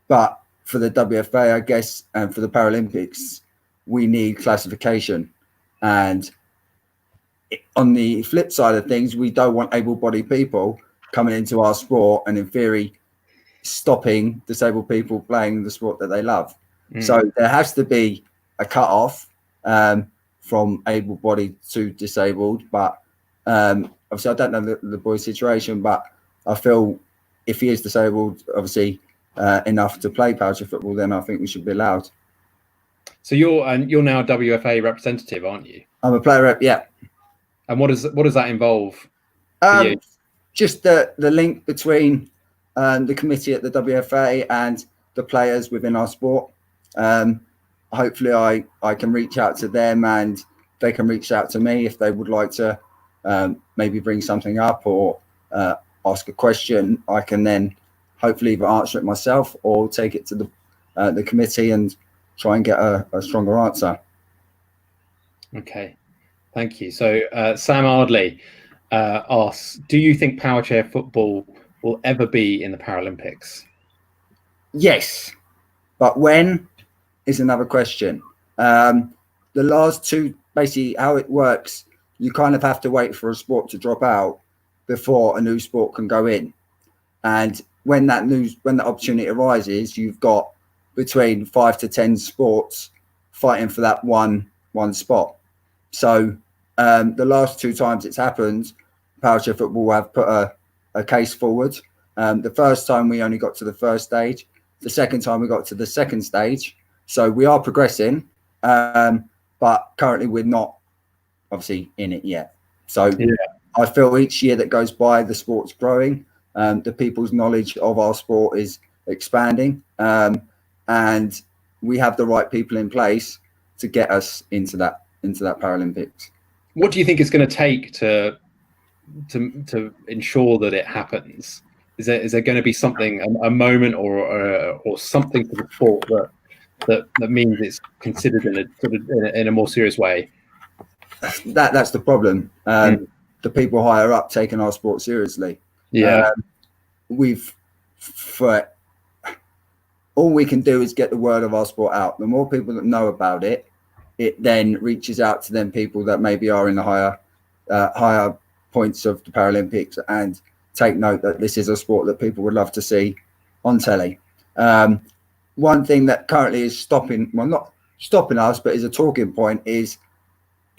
But for the WFA, I guess, and for the Paralympics, we need classification. And on the flip side of things, we don't want able-bodied people coming into our sport and, in theory, stopping disabled people playing the sport that they love. So there has to be a cut-off from able-bodied to disabled. But obviously, I don't know the boy's situation, but I feel if he is disabled, obviously, enough to play powerchair football, then I think we should be allowed. So you're now a WFA representative, aren't you? I'm a player rep, yeah. And what does that involve for you? Just the link between the committee at the WFA and the players within our sport. Hopefully I can reach out to them, and they can reach out to me if they would like to maybe bring something up or ask a question. I can then hopefully either answer it myself or take it to the committee and try and get a stronger answer. Okay, thank you. So Sam Ardley asks, do you think powerchair football will ever be in the Paralympics? Yes, but when is another question. The last two, basically how it works, you kind of have to wait for a sport to drop out before a new sport can go in. And when that opportunity arises, you've got between 5 to 10 sports fighting for that one spot. So the last two times it's happened, powerchair football have put a case forward. The first time we only got to the first stage. The second time we got to the second stage. So we are progressing, but currently we're not obviously in it yet. So yeah. I feel each year that goes by, the sport's growing. The people's knowledge of our sport is expanding, and we have the right people in place to get us into that Paralympics. What do you think it's going to take to ensure that it happens? Is there going to be something, a moment or something for the sport that means it's considered in a more serious way? That's the problem. The people higher up taking our sport seriously. Yeah. All we can do is get the word of our sport out. The more people that know about it, it then reaches out to them people that maybe are in the higher points of the Paralympics and take note that this is a sport that people would love to see on telly. One thing that currently is not stopping us, but is a talking point, is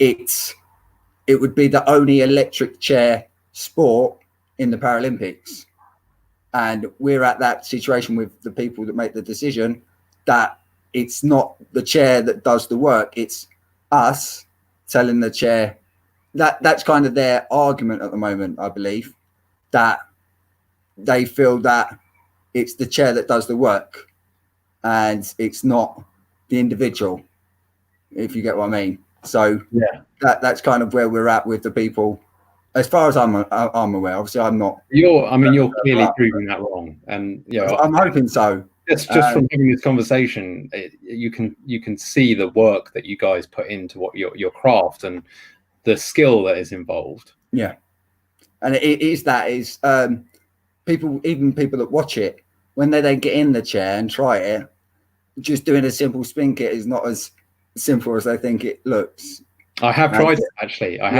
it would be the only electric chair sport in the Paralympics. And we're at that situation with the people that make the decision that it's not the chair that does the work. It's us telling the chair that's kind of their argument at the moment, I believe, that they feel that it's the chair that does the work and it's not the individual. if you get what I mean. So Yeah, that's kind of where we're at with the people, as far as I'm aware. Obviously, I'm not. you're clearly proving that wrong, and I'm hoping so. Just from having this conversation, you can see the work that you guys put into what your craft and the skill that is involved. Yeah, and it is people that watch it, when they then get in the chair and try it, just doing a simple spin kit is not as simple as they think it looks. I have tried it, actually. I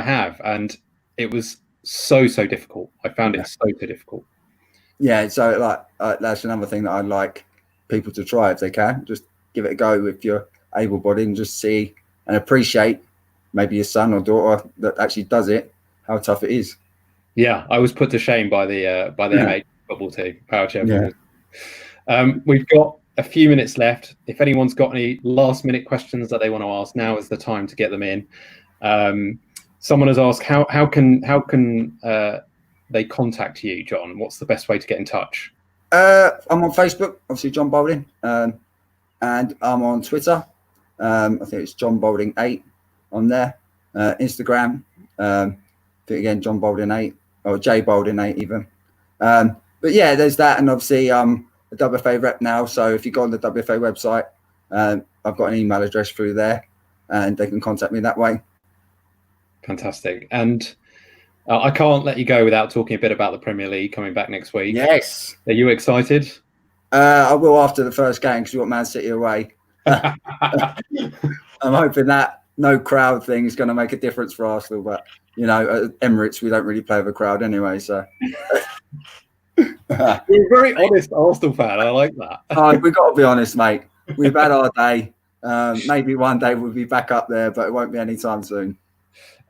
have, and it was so difficult. I found it so difficult. Yeah, so that's another thing that I'd like people to try if they can. Just give it a go if you're able-bodied, and just see and appreciate maybe your son or daughter that actually does it, how tough it is. Yeah, I was put to shame by the MH football team, Powerchair football. We've got a few minutes left. If anyone's got any last-minute questions that they want to ask, now is the time to get them in. Someone has asked, how can they contact you, Jon? What's the best way to get in touch? I'm on Facebook, obviously Jon Bolding, and I'm on Twitter. I think it's Jon Bolding 8 on there. Instagram, I think again Jon Bolding 8 or J Bolding 8 even. But yeah, there's that, and obviously a WFA rep now. So if you go on the WFA website, I've got an email address through there, and they can contact me that way. Fantastic. And I can't let you go without talking a bit about the Premier League coming back next week. Yes. Are you excited? I will after the first game, because we've got Man City away. I'm hoping that no crowd thing is going to make a difference for Arsenal. But, at Emirates, we don't really play with a crowd anyway. So You're a very honest Arsenal fan. I like that. We've got to be honest, mate. We've had our day. Maybe one day we'll be back up there, but it won't be anytime soon.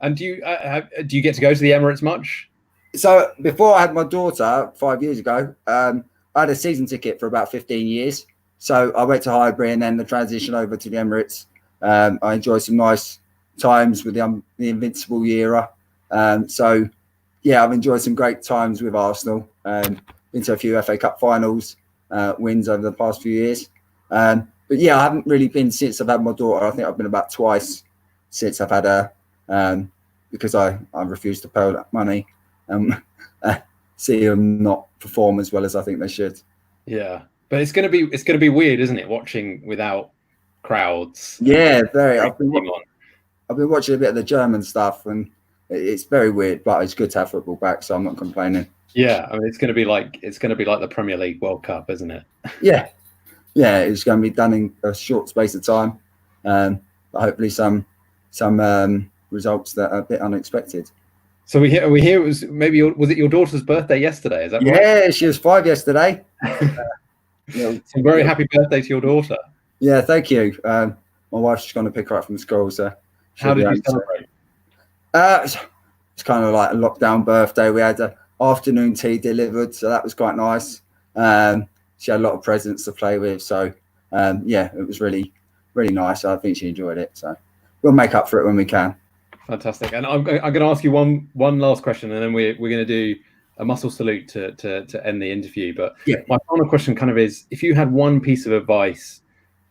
And do you get to go to the Emirates much? So before I had my daughter 5 years ago, I had a season ticket for about 15 years. So I went to Highbury and then the transition over to the Emirates. I enjoyed some nice times with the Invincible era. So yeah, I've enjoyed some great times with Arsenal. Been to a few FA Cup finals, wins over the past few years. But yeah, I haven't really been since I've had my daughter. I think I've been about twice since I've had her. Because I refuse to pay all that money, see them not perform as well as I think they should. Yeah, but it's gonna be weird, isn't it? Watching without crowds. Yeah, very. I've been watching a bit of the German stuff, and it's very weird. But it's good to have football back, so I'm not complaining. Yeah, I mean it's gonna be like the Premier League World Cup, isn't it? Yeah, it's going to be done in a short space of time, but hopefully some results that are a bit unexpected. So we hear it was was it your daughter's birthday yesterday? Is that right? Yeah, she was 5 yesterday. So very happy birthday to your daughter. Yeah, thank you. My wife's just going to pick her up from school. So how did you celebrate? It's kind of like a lockdown birthday. We had an afternoon tea delivered, so that was quite nice. She had a lot of presents to play with, so yeah, it was really, really nice. I think she enjoyed it. So we'll make up for it when we can. Fantastic. And I'm going to ask you one last question, and then we're going to do a muscle salute to end the interview. But yeah, my final question kind of is, if you had one piece of advice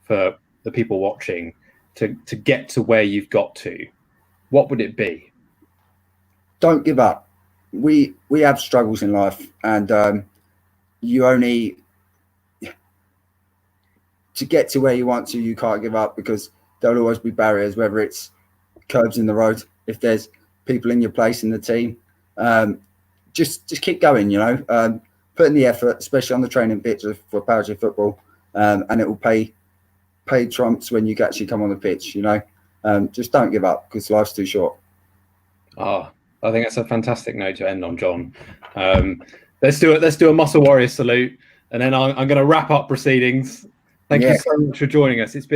for the people watching to get to where you've got to, what would it be? Don't give up. We have struggles in life, and you only to get to where you want to, you can't give up, because there'll always be barriers, whether it's curbs in the road, if there's people in your place in the team. Just keep going, put in the effort, especially on the training pitch for Powerchair football, and it will pay trumps when you actually come on the pitch. Just don't give up, because life's too short. I think that's a fantastic note to end on, Jon. Let's do a Muscle Warrior salute, and then I'm going to wrap up proceedings. Thank you so much for joining us. It's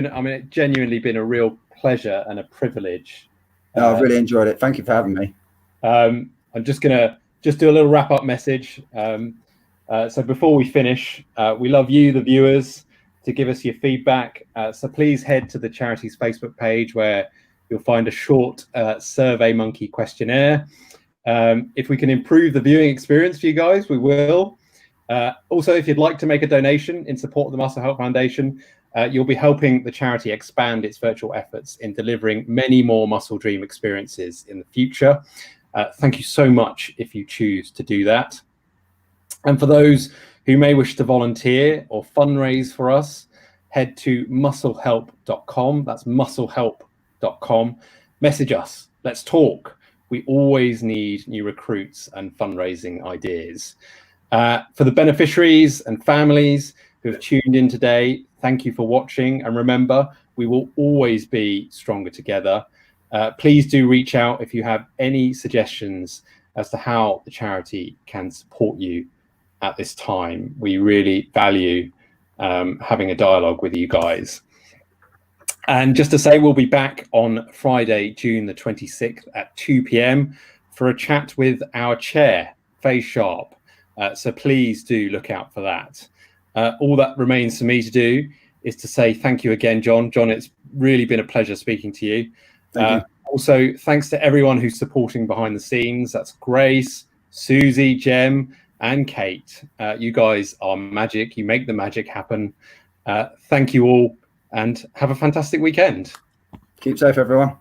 genuinely been a real pleasure and a privilege. I've really enjoyed it. Thank you for having me. I'm just going to do a little wrap up message. So before we finish, we love you, the viewers, to give us your feedback. So please head to the charity's Facebook page, where you'll find a short SurveyMonkey questionnaire. If we can improve the viewing experience for you guys, we will. Also, if you'd like to make a donation in support of the Muscle Health Foundation, you'll be helping the charity expand its virtual efforts in delivering many more Muscle Dream experiences in the future. Thank you so much if you choose to do that. And for those who may wish to volunteer or fundraise for us, head to musclehelp.com. That's musclehelp.com. Message us. Let's talk. We always need new recruits and fundraising ideas. For the beneficiaries and families who have tuned in today, thank you for watching. And remember, we will always be stronger together. Please do reach out if you have any suggestions as to how the charity can support you at this time. We really value having a dialogue with you guys. And just to say, we'll be back on Friday, June the 26th at 2 p.m. for a chat with our chair, Faye Sharp. So please do look out for that. All that remains for me to do is to say thank you again, Jon. Jon, it's really been a pleasure speaking to you. Thank you. Also, thanks to everyone who's supporting behind the scenes. That's Grace, Susie, Jem, and Kate. You guys are magic. You make the magic happen. Thank you all, and have a fantastic weekend. Keep safe, everyone.